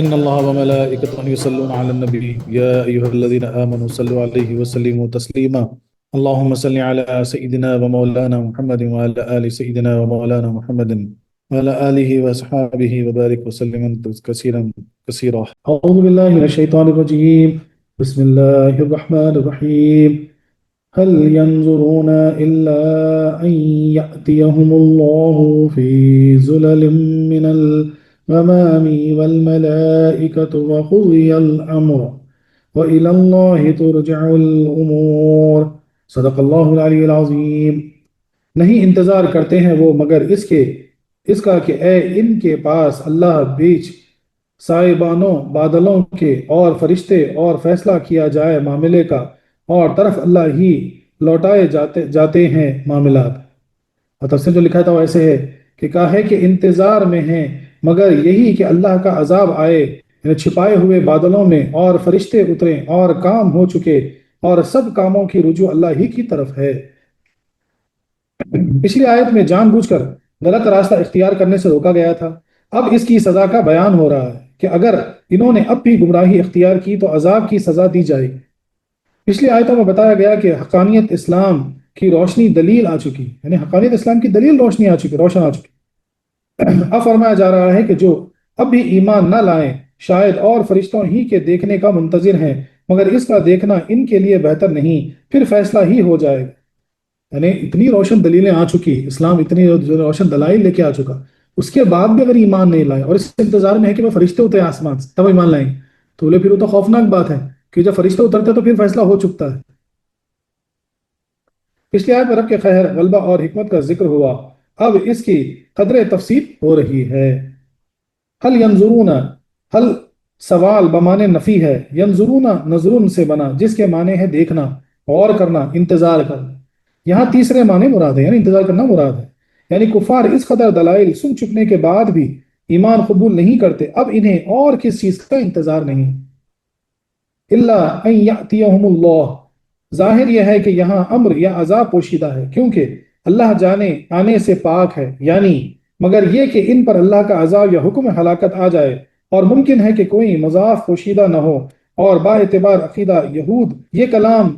إن الله وملائكته يصلون على النبي يا أيها الذين آمنوا صلوا عليه وسلموا تسليما. اللهم صل على سيدنا ومولانا محمد وعلى آل سيدنا ومولانا محمد وعلى آله وأصحابه وبارك وسلم كثيرا كثيرا. أعوذ بالله من الشيطان الرجيم. بسم الله الرحمن الرحيم. هل ينظرون إلا أن يأتيهم الله في ظلل من الغمام والملائكة وقضي الأمر وإلى الله ترجع الأمور. صدق اللہ العلی العظیم. نہیں انتظار کرتے ہیں وہ مگر اس کا کہ اے ان کے پاس اللہ بیچ سائبانوں بادلوں کے اور فرشتے اور فیصلہ کیا جائے معاملے کا اور طرف اللہ ہی لوٹائے جاتے ہیں معاملات. اور تفسیر جو لکھا تھا وہ ایسے ہے کہ کہا ہے کہ انتظار میں ہیں مگر یہی کہ اللہ کا عذاب آئے، یعنی چھپائے ہوئے بادلوں میں اور فرشتے اتریں اور کام ہو چکے اور سب کاموں کی رجوع اللہ ہی کی طرف ہے. پچھلی آیت میں جان بوجھ کر غلط راستہ اختیار کرنے سے روکا گیا تھا. اب اس کی سزا کا بیان ہو رہا ہے کہ اگر انہوں نے اب بھی گمراہی اختیار کی تو عذاب کی سزا دی جائے گی. پچھلی آیتوں میں بتایا گیا کہ حقانیت اسلام کی روشنی دلیل آ چکی، یعنی حقانیت اسلام کی دلیل روشن آ چکی. اب فرمایا جا رہا ہے کہ جو اب بھی ایمان نہ لائیں شاید اور فرشتوں ہی کے دیکھنے کا منتظر ہیں مگر اس کا دیکھنا ان کے لیے بہتر نہیں، پھر فیصلہ ہی ہو جائے گا. یعنی اتنی روشن دلیلیں آ چکی، اسلام اتنی روشن دلائل لے کے آ چکا، اس کے بعد بھی اگر ایمان نہیں لائے اور اس انتظار میں ہے کہ وہ فرشتے اترے آسمان سے تب ایمان لائیں تو بولے پھر وہ تو خوفناک بات ہے کہ جب فرشتے اترتے تو پھر فیصلہ ہو چکتا ہے. پچھلی آیت میں رب کے خیر، غلبہ اور حکمت کا ذکر ہوا، اب اس کی قدر تفصیل ہو رہی ہے. هل ينظرون، ہل سوال بمانے نفی ہے، ینظرون نظرون سے بنا جس کے معنی ہے دیکھنا، غور کرنا، انتظار کرنا. یہاں تیسرے معنی مراد ہے، یعنی انتظار کرنا مراد ہے. یعنی کفار اس قدر دلائل سن چکنے کے بعد بھی ایمان قبول نہیں کرتے، اب انہیں اور کس چیز کا انتظار نہیں. الا ان یاتیہم اللہ، ظاہر یہ ہے کہ یہاں امر یا عذاب پوشیدہ ہے کیونکہ اللہ جانے آنے سے پاک ہے، یعنی مگر یہ کہ ان پر اللہ کا عذاب یا حکم ہلاکت آ جائے، اور ممکن ہے کہ کوئی مضاف پوشیدہ نہ ہو. اور با اعتبار عقیدہ یہود یہ کلام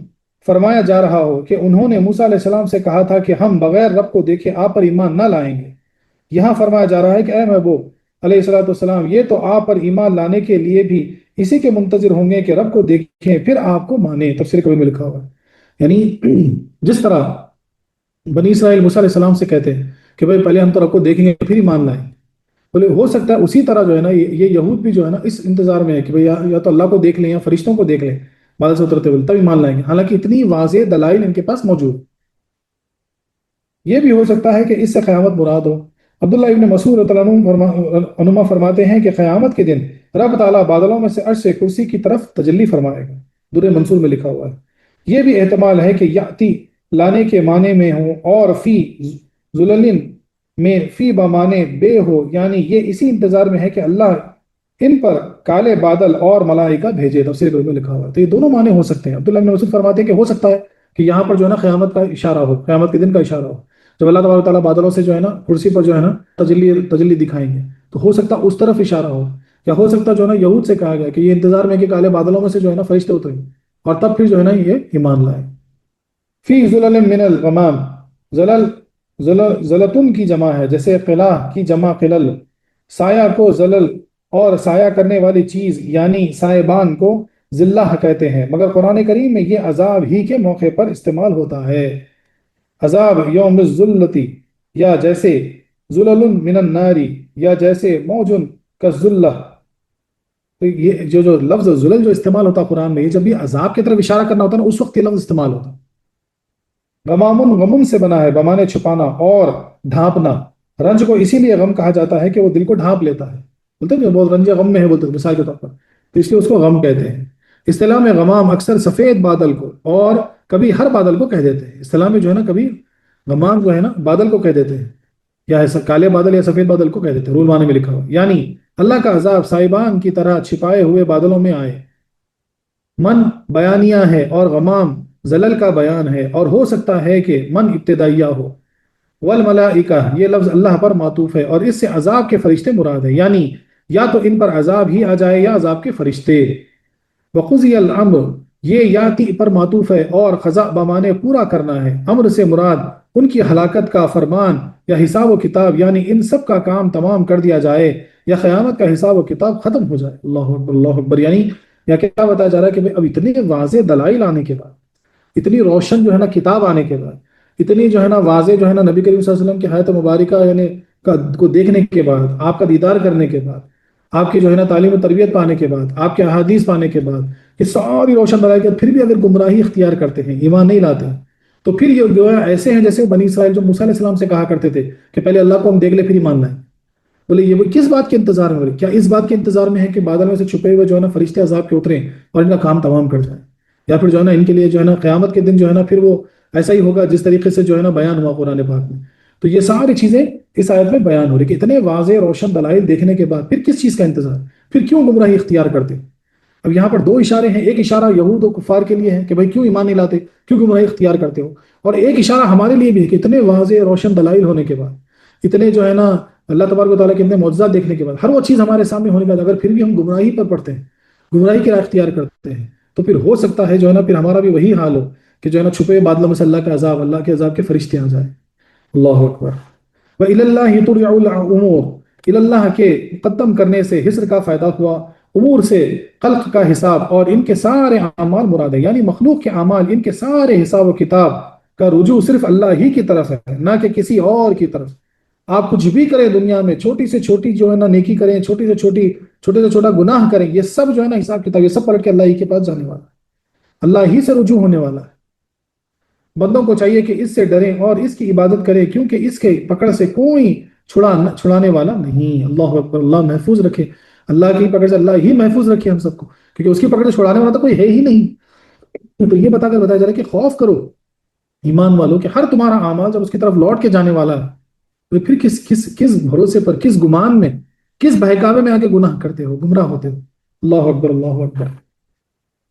فرمایا جا رہا ہو کہ انہوں نے موسیٰ علیہ السلام سے کہا تھا کہ ہم بغیر رب کو دیکھے آپ پر ایمان نہ لائیں گے. یہاں فرمایا جا رہا ہے کہ اے محبوب علیہ السلام یہ تو آپ پر ایمان لانے کے لیے بھی اسی کے منتظر ہوں گے کہ رب کو دیکھیں پھر آپ کو مانیں. تفسیر کبیر میں لکھا ہوا ہے. یعنی جس طرح بنی اسرائیل موسیٰ علیہ السلام سے کہتے ہیں کہ بھائی پہلے ہم تو رب کو دیکھیں گے پھر ایمان لائیں، بولے ہو سکتا ہے اسی طرح جو ہے نا یہ یہود بھی جو ہے نا اس انتظار میں ہے کہ بھائی یا تو اللہ کو دیکھ لیں یا فرشتوں کو دیکھ لیں بادل سے اترتے ہوئے تب ایمان لائیں گے، حالانکہ اتنی واضح دلائل ان کے پاس موجود. یہ بھی ہو سکتا ہے کہ اس سے قیامت مراد ہو. عبداللہ ابن مسعود رضی اللہ عنہ فرماتے ہیں کہ قیامت کے دن رب تعالیٰ بادلوں میں سے عرش سے کرسی کی طرف تجلی فرمائے گا. در منصور میں لکھا ہوا ہے. یہ بھی احتمال ہے کہ یاتی لانے کے معنی میں ہو اور فی ظلل میں فی بمانے بے ہو، یعنی یہ اسی انتظار میں ہے کہ اللہ ان پر کالے بادل اور ملائکہ بھیجے. تفسیر میں لکھا ہوا ہے. تو یہ دونوں معنی ہو سکتے ہیں. عبداللہ بن مسعود فرماتے ہیں کہ ہو سکتا ہے کہ یہاں پر جو ہے نا قیامت کا اشارہ ہو، قیامت کے دن کا اشارہ ہو، جب اللہ تبارک تعالیٰ بادلوں سے جو ہے نا کرسی پر جو ہے نا تجلی دکھائیں گے تو ہو سکتا اس طرف اشارہ ہو. یا ہو سکتا جو ہے نا یہود سے کہا گیا کہ یہ انتظار میں کہ کالے بادلوں میں سے جو ہے نا فرشتے اتریں اور تب پھر جو ہے نا یہ ایمان لائیں. فی ظلل من الغمام، ظلتن کی جمع ہے، جیسے قلع کی جمع قلل. سایہ کو ظلل اور سایہ کرنے والی چیز یعنی سائبان کو ذلہ کہتے ہیں، مگر قرآن کریم میں یہ عذاب ہی کے موقع پر استعمال ہوتا ہے. عذاب یوم الذلتی، یا جیسے ظلل من الناری، یا جیسے موجن کالذلہ. یہ جو لفظ ظلل جو استعمال ہوتا قرآن میں، یہ جب بھی عذاب کی طرف اشارہ کرنا ہوتا ہے نا اس وقت یہ لفظ استعمال ہوتا. غمامن غمم سے بنا ہے، بمانے چھپانا اور ڈھانپنا. رنج کو اسی لیے غم کہا جاتا ہے کہ وہ دل کو ڈھانپ لیتا ہے. بولتے ہیں بہت رنج غم میں ہے، بولتے ہیں مثال کے طور پر، تو اس لیے اس کو غم کہتے ہیں. اصطلاح میں غمام اکثر سفید بادل کو اور کبھی ہر بادل کو کہہ دیتے ہیں. اصطلاح میں جو ہے نا کبھی غمام جو ہے نا بادل کو کہہ دیتے ہیں، یا کالے بادل یا سفید بادل کو کہہ دیتے ہیں. رول معنی میں لکھا ہوا یعنی اللہ کا عذاب سائبان کی طرح چھپائے ہوئے بادلوں میں آئے. من بیانیہ ہے اور غمام زلل کا بیان ہے، اور ہو سکتا ہے کہ من ابتدائیہ ہو. والملائکہ یہ لفظ اللہ پر معطوف ہے اور اس سے عذاب کے فرشتے مراد ہے، یعنی یا تو ان پر عذاب ہی آ جائے یا عذاب کے فرشتے۔ وقضی الامر، یہ یاتی پر معطوف ہے اور خضا بمانے پورا کرنا ہے۔ امر سے مراد ان کی ہلاکت کا فرمان یا حساب و کتاب، یعنی ان سب کا کام تمام کر دیا جائے یا قیامت کا حساب و کتاب ختم ہو جائے۔ اللہ اکبر اللہ اکبر، یعنی یا کیا بتایا جا رہا ہے کہ اب اتنے واضح دلائل آنے کے بعد، اتنی روشن جو ہے نا کتاب آنے کے بعد، اتنی جو ہے نا واضح جو ہے نا نبی کریم صلی اللہ علیہ وسلم کی حیات مبارکہ یعنی کو دیکھنے کے بعد، آپ کا دیدار کرنے کے بعد، آپ کی جو ہے نا تعلیم و تربیت پانے کے بعد، آپ کے احادیث پانے کے بعد، یہ ساری روشن دلائل کے بعد پھر بھی اگر گمراہی اختیار کرتے ہیں، ایمان نہیں لاتے ہیں، تو پھر یہ جو ہے ایسے ہیں جیسے بنی اسرائیل جو موسیٰ علیہ السلام سے کہا کرتے تھے کہ پہلے اللہ کو ہم دیکھ لیں پھر ایمان لائیں۔ بولے یہ وہ کس بات کے انتظار میں کیا اس بات کے انتظار میں ہے کہ بادل میں سے چھپے ہوئے جو ہے نا فرشتے عذاب کے اتریں اور ان کا کام تمام کر جائیں، یا پھر جو ہے نا ان کے لیے جو ہے نا قیامت کے دن جو ہے نا پھر وہ ایسا ہی ہوگا جس طریقے سے جو ہے نا بیان ہوا قرآن پاک میں۔ تو یہ ساری چیزیں اس آیت میں بیان ہو رہی کہ اتنے واضح روشن دلائل دیکھنے کے بعد پھر کس چیز کا انتظار، پھر کیوں گمراہی اختیار کرتے۔ اب یہاں پر دو اشارے ہیں، ایک اشارہ یہود و کفار کے لیے ہے کہ بھائی کیوں ایمان نہیں لاتے، کیوں گمراہی اختیار کرتے ہو، اور ایک اشارہ ہمارے لیے بھی ہے کہ اتنے واضح روشن دلائل ہونے کے بعد، اتنے جو ہے نا اللہ تبارک و تعالیٰ کے اتنے معجزات دیکھنے کے بعد، ہر وہ چیز ہمارے سامنے ہونے کے بعد اگر پھر بھی ہم گمراہی پر پڑتے ہیں، گمراہی کی راہ اختیار کرتے ہیں، تو پھر ہو سکتا ہے جو ہے نا پھر ہمارا بھی وہی حال ہو کہ جو ہے نا چھپے بادلوں میں سے اللہ کا عذاب، اللہ کے عذاب کے فرشتے آ جائیں۔ اللہ اکبر۔ وَإِلَى اللَّهِ تُرْجَعُ الْأُمُورُ، إِلَى اللہ کے مقدم کرنے سے حسر کا فائدہ ہوا، امور سے خلق کا حساب اور ان کے سارے اعمال مراد ہے، یعنی مخلوق کے اعمال ان کے سارے حساب و کتاب کا رجوع صرف اللہ ہی کی طرف ہے، نہ کہ کسی اور کی طرف۔ آپ کچھ بھی کریں دنیا میں، چھوٹی سے چھوٹی جو ہے نا نیکی کریں، چھوٹی سے چھوٹی چھوٹے سے چھوٹا گناہ کریں، یہ سب جو ہے نا حساب کتاب، یہ سب پلٹ کے اللہ ہی کے پاس جانے والا ہے، اللہ ہی سے رجوع ہونے والا ہے۔ بندوں کو چاہیے کہ اس سے ڈریں اور اس کی عبادت کریں، کیونکہ اس کے پکڑ سے کوئی چھڑانے والا نہیں۔ اللہ اکبر، اللہ محفوظ رکھے، اللہ کی پکڑ سے اللہ ہی محفوظ رکھے ہم سب کو، کیونکہ اس کی پکڑ سے چھڑانے والا تو کوئی ہے ہی نہیں۔ تو یہ بتایا جا رہا ہے کہ خوف کرو ایمان والوں کہ ہر تمہارا اعمال جب اس کی طرف لوٹ کے جانے والا ہے، تو پھر کس بھروسے پر، کس گمان میں، کس بہکاوے میں آگے گناہ کرتے ہو، گمراہ ہوتے ہو۔ اللہ اکبر اللہ اکبر۔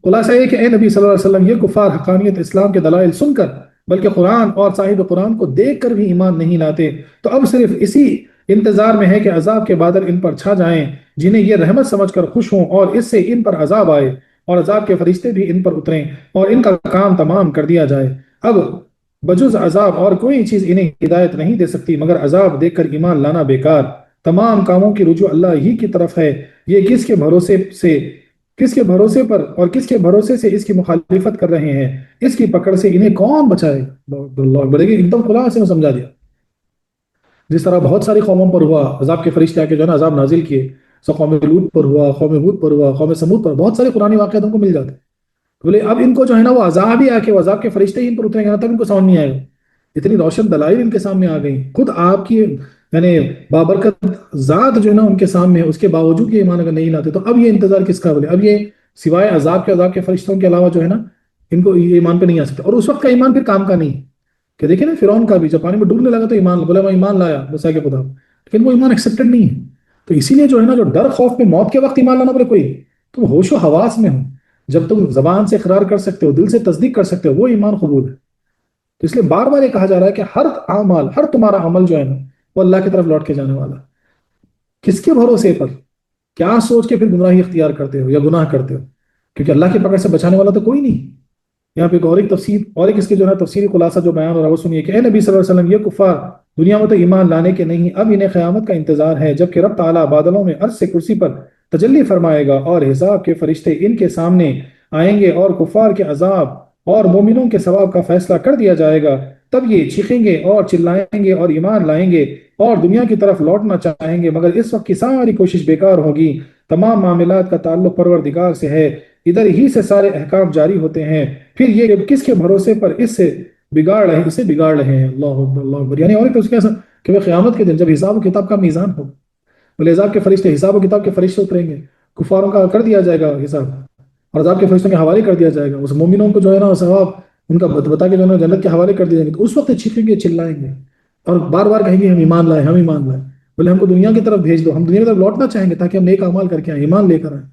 خلاصہ یہ کہ اے نبی صلی اللہ علیہ وسلم، یہ کفار حقانیت اسلام کے دلائل سن کر بلکہ قرآن اور صاحب قرآن کو دیکھ کر بھی ایمان نہیں لاتے، تو اب صرف اسی انتظار میں ہے کہ عذاب کے بادل ان پر چھا جائیں، جنہیں یہ رحمت سمجھ کر خوش ہوں، اور اس سے ان پر عذاب آئے اور عذاب کے فرشتے بھی ان پر اتریں اور ان کا کام تمام کر دیا جائے۔ اب بجز عذاب اور کوئی چیز انہیں ہدایت نہیں دے سکتی مگر عذاب دیکھ کر ایمان لانا بیکار۔ تمام کاموں کی رجوع اللہ ہی کی طرف ہے، یہ کس کے بھروسے پر اور کس کے بھروسے سے اس کی مخالفت کر رہے ہیں، اس کی پکڑ سے انہیں کون بچائے گا۔ اللہ بڑے گی ایک دم خلاصے میں سمجھا دیا، جس طرح بہت ساری قوموں پر ہوا عذاب کے فرشتے آ کے جو ہے نا عذاب نازل کیے، سو قوم لوط پر ہوا، قوم ہود پر ہوا، قوم سمود پر، بہت سارے قرآنی واقعات ہم کو مل جاتے ہیں۔ بولے اب ان کو جو ہے نا وہ عذاب ہی آ کے، وہ عذاب کے فرشتے ہی ان پر اتریں گے نا، تب ان کو سمجھ نہیں آئے گا۔ اتنی روشن دلائل ان کے سامنے آ گئی، خود آپ کی یعنی بابرکت ذات جو ہے نا ان کے سامنے، اس کے باوجود یہ ایمان اگر نہیں لاتے تو اب یہ انتظار کس کا؟ بولے اب یہ سوائے عذاب کے فرشتوں کے علاوہ جو ہے نا ان کو یہ ایمان پہ نہیں آ سکتا، اور اس وقت کا ایمان پھر کام کا نہیں ہے۔ کہ دیکھیں نا فرعون کا بھی جب پانی میں ڈوبنے لگا تو ایمان بولا میں ایمان لایا موسیٰ کے خدا، لیکن وہ ایمان ایکسیپٹڈ نہیں ہے۔ تو اسی لیے جو ہے نا جو ڈر خوف میں موت کے وقت ایمان لانا پڑے، کوئی تم ہوش و حواس میں ہو، جب تم زبان سے اقرار کر سکتے ہو، دل سے تصدیق کر سکتے ہو، وہ ایمان قبول ہے۔ تو اس لیے بار بار یہ کہا جا رہا ہے کہ ہر تمہارا عمل جو ہے نا وہ اللہ کی طرف لوٹ کے جانے والا ہے۔ کس کے بھروسے پر، کیا سوچ کے پھر گمراہی اختیار کرتے ہو یا گناہ کرتے ہو، کیونکہ اللہ کی پکڑ سے بچانے والا تو کوئی نہیں۔ یہاں پہ اور ایک تفسیر اور ایک اس کے جو ہے تفسیری خلاصہ جو بیان ہو رہا ہے وہ سنیے کہ اے نبی صلی اللہ علیہ وسلم، یہ کفار دنیا میں تو ایمان لانے کے نہیں، اب انہیں قیامت کا انتظار ہے، جبکہ رب تعالیٰ بادلوں میں عرش سے کرسی پر تجلی فرمائے گا اور حساب کے فرشتے ان کے سامنے آئیں گے اور کفار کے عذاب اور مومنوں کے ثواب کا فیصلہ کر دیا جائے گا۔ تب یہ چیخیں گے اور چلائیں گے اور ایمان لائیں گے اور دنیا کی طرف لوٹنا چاہیں گے، مگر اس وقت کی ساری کوشش بیکار ہوگی۔ تمام معاملات کا تعلق پروردگار سے ہے، ادھر ہی سے سارے احکام جاری ہوتے ہیں، پھر یہ کس کے بھروسے پر اسے بگاڑ رہے ہیں۔ اللہ اکبر اللہ اکبر۔ یعنی اور ایک تو کہ وہ قیامت کے دن جب حساب و کتاب کا میزان ہوگا، بولے عذاب کے فرشتے، حساب و کتاب کے فرشتے اتریں گے، کفاروں کا کر دیا جائے گا حساب اور عذاب کے فرشتوں کے حوالے کر دیا جائے گا، اس مومنوں کو جو ہے نا ثواب ان کا بتا کے جو ہے نا جنت کے حوالے کر دیا جائے گا۔ تو اس وقت چیخیں گے چلائیں گے اور بار بار کہیں گے ہم ایمان لائیں، ہم ایمان لائیں۔ بولے ہم کو دنیا کی طرف بھیج دو، ہم دنیا کی طرف لوٹنا چاہیں گے تاکہ ہم نیک اعمال کر کے آئیں، ایمان لے کر آئیں،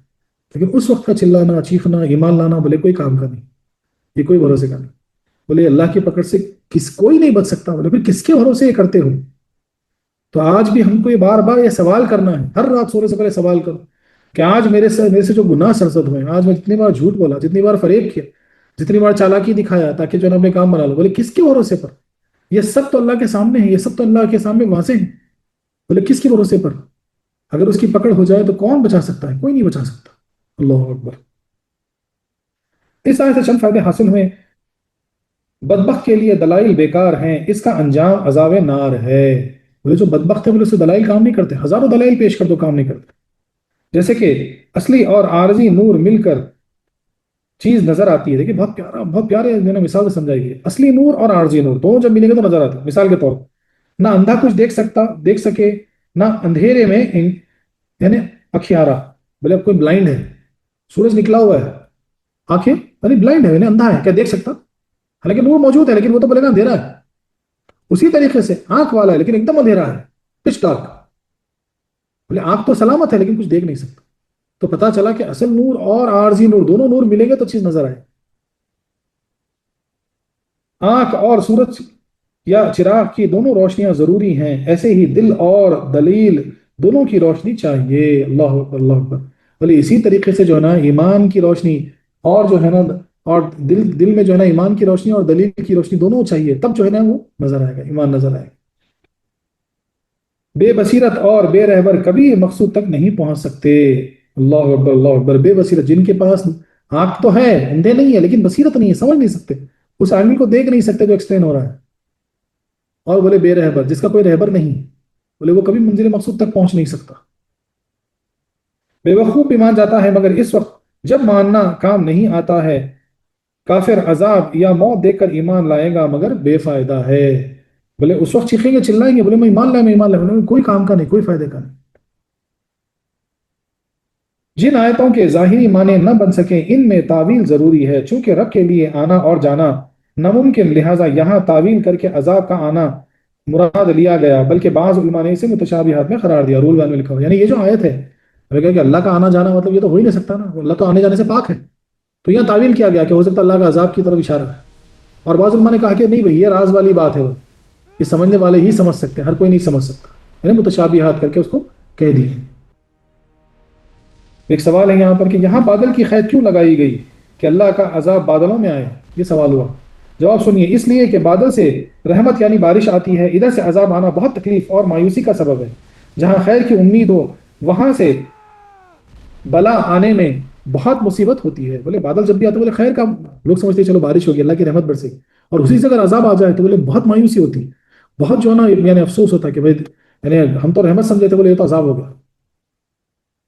لیکن اس وقت کا چلانا چیخنا ایمان لانا بولے کوئی کام کا نہیں، یہ کوئی بھروسے کا نہیں۔ بولے اللہ کی پکڑ سے کوئی نہیں بچ سکتا، بولے پھر کس کے بھروسے یہ کرتے ہو؟ تو آج بھی ہم کو یہ بار بار یہ سوال کرنا ہے، ہر رات سونے سے پہلے سوال کرو کہ آج میرے سے جو گناہ سرزد ہوئے، آج میں جتنی بار جھوٹ بولا، جتنی بار فریب کیا، جتنی بار چالاکی دکھایا تاکہ جو ہے نا اپنے کام بنا لو، بولے کس کے بھروسے پر؟ یہ سب تو اللہ کے سامنے ہے، یہ سب تو اللہ کے سامنے واضح ہے، بولے کس کے بھروسے پر؟ اگر اس کی پکڑ ہو جائے تو کون بچا سکتا ہے؟ کوئی نہیں بچا سکتا۔ اللہ اکبر۔ اس آیت سے چند فائدے حاصل ہوئے۔ بدبخت کے لیے دلائل بیکار ہیں، اس کا انجام عذاب نار ہے۔ بولے جو بدبخت ہے، بولے اس سے دلائل کام نہیں کرتے، ہزاروں دلائل پیش کر دو کام نہیں کرتے۔ جیسے کہ اصلی اور عارضی نور مل کر چیز نظر آتی ہے، دیکھیں بہت پیارا، بہت پیارے جو ہے نا مثال سے سمجھائی گئی ہے۔ اصلی نور اور عارضی نور دونوں جب ملیں گے تو نظر آتا ہے۔ مثال کے طور پر نہ اندھا کچھ دیکھ سکے، نہ اندھیرے میں یعنی اکھیارا، بولے اب کوئی بلائنڈ ہے، سورج نکلا ہوا ہے، آنکھیں یعنی بلائنڈ ہے، یعنی اندھا ہے، کیا دیکھ سکتا؟ حالانکہ نور موجود ہے لیکن وہ تو بولے گا اندھیرا ہے۔ اسی طریقے سے آنکھ والا ہے لیکن ایک دم اندھیرا ہے، پچ ڈارک، بولے آنکھ تو سلامت ہے لیکن کچھ دیکھ نہیں سکتا۔ تو پتا چلا کہ اصل نور اور عارضی نور دونوں نور ملیں گے تو چیز نظر آئے۔ آنکھ اور سورج یا چراغ کی دونوں روشنیاں ضروری ہیں، ایسے ہی دل اور دلیل دونوں کی روشنی چاہیے۔ اللہ اکبر، اللہ اکبر۔ بولے اسی طریقے سے جو ہے نا ایمان کی روشنی اور جو ہے نا اور دل میں جو ہے نا ایمان کی روشنی اور دلیل کی روشنی دونوں چاہیے، تب جو ہے نا وہ نظر آئے گا، ایمان نظر آئے گا۔ بے بصیرت اور بے رہبر کبھی مقصود تک نہیں پہنچ سکتے۔ اللہ اکبر، اللہ اکبر۔ بے بصیرت جن کے پاس آنکھ تو ہے، اندھے نہیں ہے، لیکن بصیرت نہیں ہے، سمجھ نہیں سکتے، اس آدمی کو دیکھ نہیں سکتے جو ایکسپلین ہو رہا ہے۔ اور بولے بے رہبر جس کا کوئی رہبر نہیں، بولے وہ کبھی منزل مقصود تک پہنچ نہیں سکتا۔ بے وقوف بھی مان جاتا ہے مگر اس وقت جب ماننا کام نہیں آتا ہے، کافر عذاب یا موت دیکھ کر ایمان لائے گا مگر بے فائدہ ہے۔ بولے اس وقت چیخیں گے، چلائیں گے، بولے میں ایمان لائے، میں ایمان لائے، بولے کوئی کام کا نہیں، کوئی فائدے کا نہیں۔ جن آیتوں کے ظاہری معنی نہ بن سکیں ان میں تعویل ضروری ہے، چونکہ رب کے لیے آنا اور جانا ناممکن، لہٰذا یہاں تعویل کر کے عذاب کا آنا مراد لیا گیا، بلکہ بعض علماء نے اسے متشابہات میں قرار دیا، رول وان میں لکھا ہوا، یعنی یہ جو آیت ہے کہ اللہ کا آنا جانا مطلب یہ تو ہو ہی نہیں سکتا نا، اللہ تو آنے جانے سے پاک ہے، تو یہاں تعویل کیا گیا کہ ہو سکتا اللہ کا عذاب کی طرف اشارہ ہے۔ اور بعض علماء نے کہا کہ نہیں بھائی، یہ راز والی بات ہے، وہ یہ سمجھنے والے ہی سمجھ سکتے ہیں، ہر کوئی نہیں سمجھ سکتا، یعنی متشابہات کر کے اس کو کہہ دی۔ ایک سوال ہے یہاں پر کہ یہاں بادل کی قید کیوں لگائی گئی کہ اللہ کا عذاب بادلوں میں آئے؟ یہ سوال ہوا۔ جواب سنیے، اس لیے کہ بادل سے رحمت یعنی بارش آتی ہے، ادھر سے عذاب آنا بہت تکلیف اور مایوسی کا سبب ہے۔ جہاں خیر کی امید ہو وہاں سے بلا آنے میں بہت مصیبت ہوتی ہے۔ بولے بادل جب بھی آتے بولے خیر کا، لوگ سمجھتے چلو بارش ہوگی، اللہ کی رحمت برسے گی، اور اسی سے اگر عذاب آ جائے تو بولے بہت مایوسی ہوتی، بہت جو ہے نا یعنی افسوس ہوتا ہے کہ بھائی یعنی ہم تو رحمت سمجھے تھے، بولے یہ تو عذاب ہو گیا۔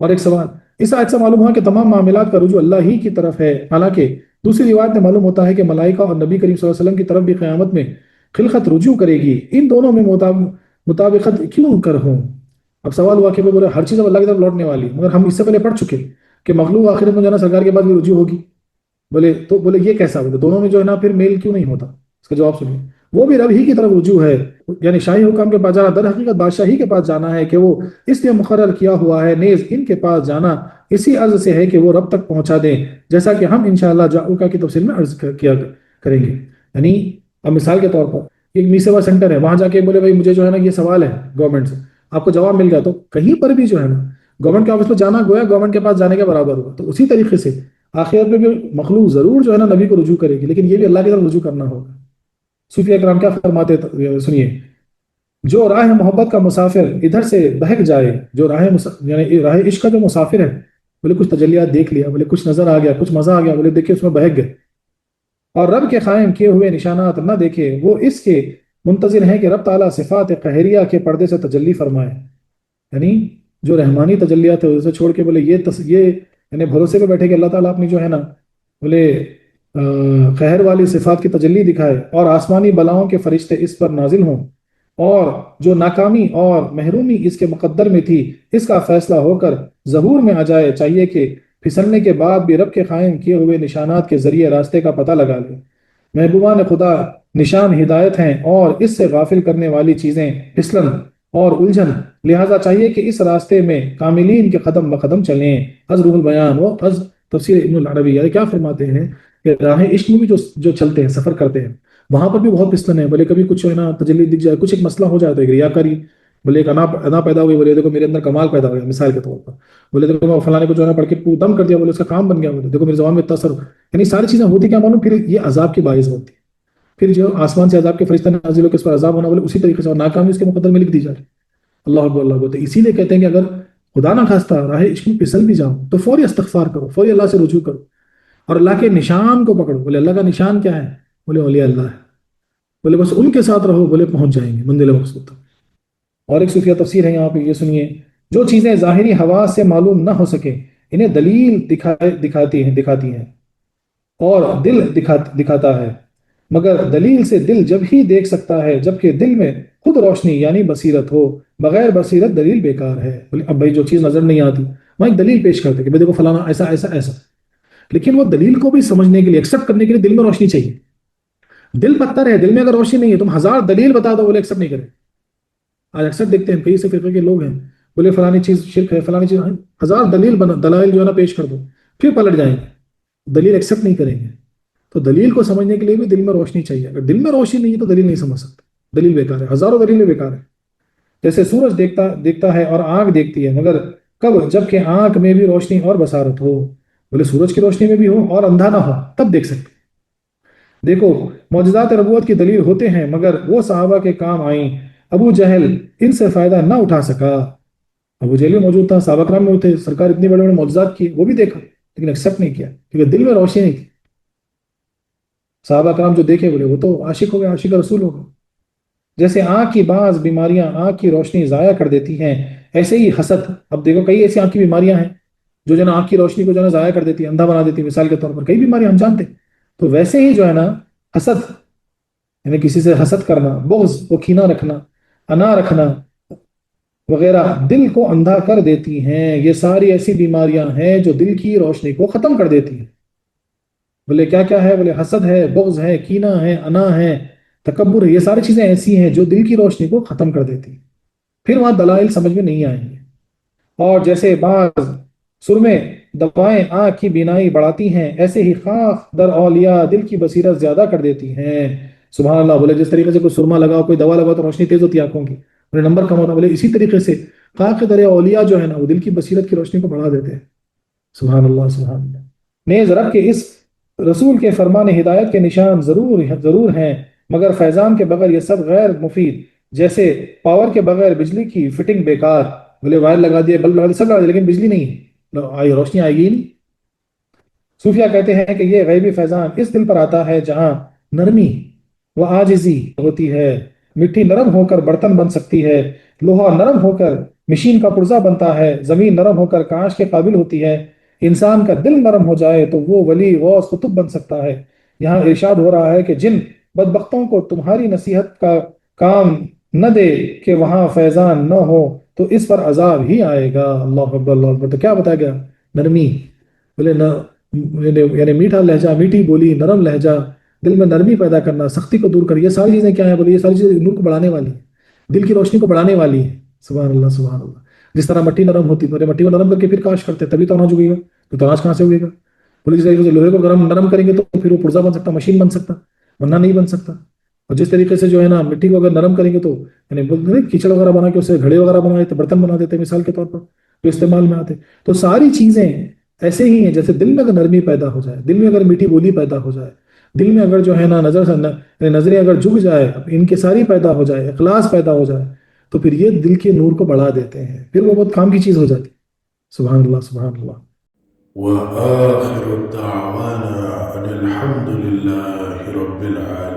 اور ایک سوال، اس آیت سے معلوم ہوا کہ تمام معاملات کا رجوع اللہ ہی کی طرف ہے، حالانکہ دوسری روایت میں معلوم ہوتا ہے کہ ملائکہ اور نبی کریم صلی اللہ علیہ وسلم کی طرف بھی قیامت میں خلقت رجوع کرے گی، ان دونوں میں مطابقت کیوں کر ہوں؟ اب سوال ہوا کہ بولے ہر چیز اب اللہ کی طرف لوٹنے والی، مگر ہم اس سے پہلے پڑھ چکے کہ مخلوق آخرت میں جو ہے نا سرکار کے بعد بھی رجوع ہوگی۔ بولے تو بولے یہ کیسا، بولے دونوں میں جو ہے نا پھر میل کیوں نہیں ہوتا؟ اس کا جواب سنیے، وہ بھی رب ہی کی طرف رجوع ہے، یعنی شاہی حکام کے پاس جانا در حقیقت بادشاہی کے پاس جانا ہے کہ وہ اس لیے مقرر کیا ہوا ہے، نیز ان کے پاس جانا اسی عرض سے ہے کہ وہ رب تک پہنچا دیں، جیسا کہ ہم انشاءاللہ جاؤکا کی تفصیل میں عرض کیا کریں گے۔ یعنی اب مثال کے طور پر ایک می سیوا سینٹر ہے، وہاں جا کے بولے بھائی مجھے جو ہے نا یہ سوال ہے گورنمنٹ سے، آپ کو جواب مل گیا، تو کہیں پر بھی جو ہے نا گورنمنٹ کے آفس میں جانا گویا گورنمنٹ کے پاس جانے کے برابر ہوگا۔ تو اسی طریقے سے آخرت میں بھی مخلوق ضرور جو ہے نا نبی کو رجوع کرے گی، لیکن یہ بھی اللہ کی طرف رجوع کرنا ہوگا۔ صوفیہ کرام کیا فرماتے سنیے، جو راہ محبت کا مسافر ادھر سے بہک جائے، جو یعنی راہ عشق کا جو مسافر ہے، بولے کچھ تجلیات دیکھ لیا، بولے کچھ نظر آ گیا، کچھ مزہ آ گیا، بولے دیکھے اس میں بہک گئے، اور رب کے قائم کیے ہوئے نشانات نہ دیکھے، وہ اس کے منتظر ہیں کہ رب تعالیٰ صفات قہریہ کے پردے سے تجلی فرمائے۔ یعنی جو رحمانی تجلیات ہے اسے چھوڑ کے بولے یہ یعنی بھروسے پہ بیٹھے کہ اللہ تعالیٰ اپنی جو ہے نا بولے قہر والی صفات کی تجلی دکھائے، اور آسمانی بلاؤں کے فرشتے اس پر نازل ہوں، اور جو ناکامی اور محرومی اس کے مقدر میں تھی اس کا فیصلہ ہو کر ظہور میں آ جائے، چاہیے کہ پھسلنے کے بعد بھی رب کے قائم کیے ہوئے نشانات کے ذریعے راستے کا پتہ لگا لے۔ محبوبان خدا نشان ہدایت ہیں اور اس سے غافل کرنے والی چیزیں پھسلن اور الجھن، لہٰذا چاہیے کہ اس راستے میں کاملین کے قدم بقدم چلیں۔ از روح البیان و از تفسیر ابن العربی، یعنی کیا فرماتے ہیں کہ راہ عشق میں بھی جو چلتے ہیں، سفر کرتے ہیں، وہاں پر بھی بہت پھسلن ہے، بولے کبھی کچھ ہے نا تجلی دکھ جائے، کچھ ایک مسئلہ ہو جائے تو ایک ریاکاری بولے ایک انا پیدا ہوئی، بولے دیکھو میرے اندر کمال پیدا ہو گیا مثال کے طور پر، بولے دیکھو میں فلانے کو جو ہے نا پڑھ کے دم کر دیا، بولے اس کا کام بن گیا، بولے دیکھو میری زبان میں اتنا اثر ہو، یعنی ساری چیزیں ہوتی کیا معلوم، پھر یہ عذاب کی باعث ہوتی ہے، پھر جو آسمان سے عذاب کے فرشتہ نازل ہو کے اس پر عذاب ہونا، بولے اسی طریقے سے، اور ناکامی اس کے مقدر میں لکھ دی جا رہی ہے۔ اللہ اکبر اللہ اکبر۔ تو اسی لیے کہتے ہیں کہ اگر خدا نہ خواستہ راہ عشق میں پھسل بھی جاؤ تو فوری استغفار کرو، فوری اللہ سے رجوع کرو، اور اللہ کے نشان کو پکڑو، بولے اللہ کا نشان کیا ہے، بولے اولیاء اللہ ہے، بولے بس ان کے ساتھ رہو، بولے پہنچ جائیں گے منزل مقصود تک۔ اور ایک صوفیہ تفسیر ہے یہاں پہ، یہ سنیے، جو چیزیں ظاہری حواس سے معلوم نہ ہو سکے انہیں دلیل دکھاتی ہیں اور دل دکھاتا ہے، مگر دلیل سے دل جب ہی دیکھ سکتا ہے جبکہ دل میں خود روشنی یعنی بصیرت ہو، بغیر بصیرت دلیل بیکار ہے۔ بولے اب بھائی جو چیز نظر نہیں آتی وہاں ایک دلیل پیش کرتے کہ بھائی دیکھو فلانا ایسا ایسا ایسا، لیکن وہ دلیل کو بھی سمجھنے کے لیے ایکسپٹ کرنے کے لیے دل میں روشنی چاہیے۔ دل پتھر ہے، دل میں اگر روشنی نہیں ہے، تم ہزار دلیل بتا دو، بولے ایکسپٹ نہیں کرے۔ آج اکثر دیکھتے ہیں کئی سے فرقے کے لوگ ہیں، بولے فلانی چیز شرک ہے، فلانی چیز، ہزار دلائل جو ہے نا پیش کر دو، پھر پلٹ جائیں گے، دلیل ایکسپٹ نہیں کریں گے۔ تو دلیل کو سمجھنے کے لیے بھی دل میں روشنی چاہیے، اگر دل میں روشنی نہیں ہے تو دلیل نہیں سمجھ سکتے، دلیل بیکار ہے، ہزاروں دلیلیں بیکار ہے۔ جیسے سورج دیکھتا ہے اور آنکھ دیکھتی ہے، مگر کب، جبکہ آنکھ میں بھی روشنی اور بصارت ہو، بولے سورج کی روشنی میں بھی ہو اور اندھا نہ ہو تب دیکھ سکتے۔ دیکھو معجزات نبوت کی دلیل ہوتے ہیں مگر وہ صحابہ کے کام آئیں، ابو جہل ان سے فائدہ نہ اٹھا سکا۔ ابو جہل بھی موجود تھا، صحابہ کرام میں تھے، سرکار اتنی بڑے بڑے معجزات کی وہ بھی دیکھا لیکن ایکسپٹ نہیں کیا کیونکہ دل میں روشنی نہیں تھی۔ صحابہ کرام جو دیکھے بولے وہ تو عاشق ہو گئے، عاشق رسول ہو گئے۔ جیسے آنکھ کی بعض بیماریاں آنکھ کی روشنی ضائع کر دیتی ہیں، ایسے ہی حسد، اب دیکھو کئی ایسی آنکھ کی بیماریاں ہیں جو ہے نا آنکھ کی روشنی کو جو ہے نا ضائع کر دیتی ہے، اندھا بنا دیتی ہے، مثال کے طور پر کئی بیماریاں ہم جانتے ہیں۔ تو ویسے ہی جو ہے نا حسد، یعنی کسی سے حسد کرنا، بغض و کینہ رکھنا، انا رکھنا وغیرہ دل کو اندھا کر دیتی ہیں۔ یہ ساری ایسی بیماریاں ہیں جو دل کی روشنی کو ختم کر دیتی ہیں۔ بولے کیا کیا ہے، بولے حسد ہے، بغض ہے، کینہ ہے، انا ہے، تکبر ہے، یہ ساری چیزیں ایسی ہیں جو دل کی روشنی کو ختم کر دیتی ہیں، پھر وہاں دلائل سمجھ میں نہیں آئیں گے۔ اور جیسے بعض سرمے دوائیں آنکھ کی بینائی بڑھاتی ہیں، ایسے ہی خاص در اولیاء دل کی بصیرت زیادہ کر دیتی ہیں۔ سبحان اللہ۔ بولے جس طریقے سے کوئی سرما لگاؤ، کوئی دوا لگاؤ تو روشنی تیز ہوتی ہے آنکھوں کی، بولے نمبر کم ہوتا ہے، بولے اسی طریقے سے خاص در اولیاء جو ہے نا وہ دل کی بصیرت کی روشنی کو بڑھا دیتے ہیں۔ سبحان اللہ سبحان اللہ۔ نیز رب کے اس رسول کے فرمان ہدایت کے نشان ضرور ہیں، مگر فیضان کے بغیر یہ سب غیر مفید، جیسے پاور کے بغیر بجلی کی فٹنگ بیکار، بولے وائر لگا دیے، بلب لگا دیے، سب لگا دیے، لیکن بجلی نہیں ہے، روشنی آئے گی نہیں۔ صوفیہ کہتے ہیں کہ یہ غیبی فیضان اس دل پر آتا ہے جہاں نرمی و عاجزی ہوتی ہے، مٹی نرم ہو کر برتن بن سکتی ہے، لوہا نرم ہو کر مشین کا پرزہ بنتا ہے، زمین نرم ہو کر کاش کے قابل ہوتی ہے، انسان کا دل نرم ہو جائے تو وہ ولی غوث قطب بن سکتا ہے۔ یہاں ارشاد ہو رہا ہے کہ جن بدبختوں کو تمہاری نصیحت کا کام نہ دے کہ وہاں فیضان نہ ہو تو اس پر عذاب ہی آئے گا۔ اللہ اکبر اللہ اکبر۔ تو کیا بتایا گیا، نرمی، بولے یعنی میٹھا لہجہ، میٹھی بولی، نرم لہجہ، دل میں نرمی پیدا کرنا، سختی کو دور کر، یہ ساری چیزیں کیا ہیں، بولے یہ ساری چیزیں نور کو بڑھانے والی ہیں، دل کی روشنی کو بڑھانے والی ہیں۔ سبحان اللہ سبحان اللہ۔ جس طرح مٹی نرم ہوتی ہے، مٹی کو نرم کر کے پھر کاش کرتے تبھی تو اناج اگے گا، تو اناج کہاں سے اگے گا؟ بولے جس طریقے سے لوہے کو نرم کریں گے تو پھر وہ پرزہ بن سکتا، مشین بن سکتا، ورنہ نہیں بن سکتا۔ اور جس طریقے سے جو ہے نا مٹی کو اگر نرم کریں گے تو یعنی کیچڑ وغیرہ بنا کے اسے گھڑے وغیرہ بنا دیتے، برتن بنا دیتے مثال کے طور پر جو استعمال میں آتے۔ تو ساری چیزیں ایسے ہی ہیں، جیسے دل میں اگر نرمی پیدا ہو جائے، دل میں اگر میٹھی بولی پیدا ہو جائے، دل میں اگر جو ہے نا نظریں اگر جھک جائے، ان کے ساری پیدا ہو جائے، اخلاص پیدا ہو جائے، تو پھر یہ دل کے نور کو بڑھا دیتے ہیں، پھر وہ بہت کام کی چیز ہو جاتی۔ سبحان اللہ سبحان اللہ۔ وآخر دعوانا أن الحمد لله رب العالمين.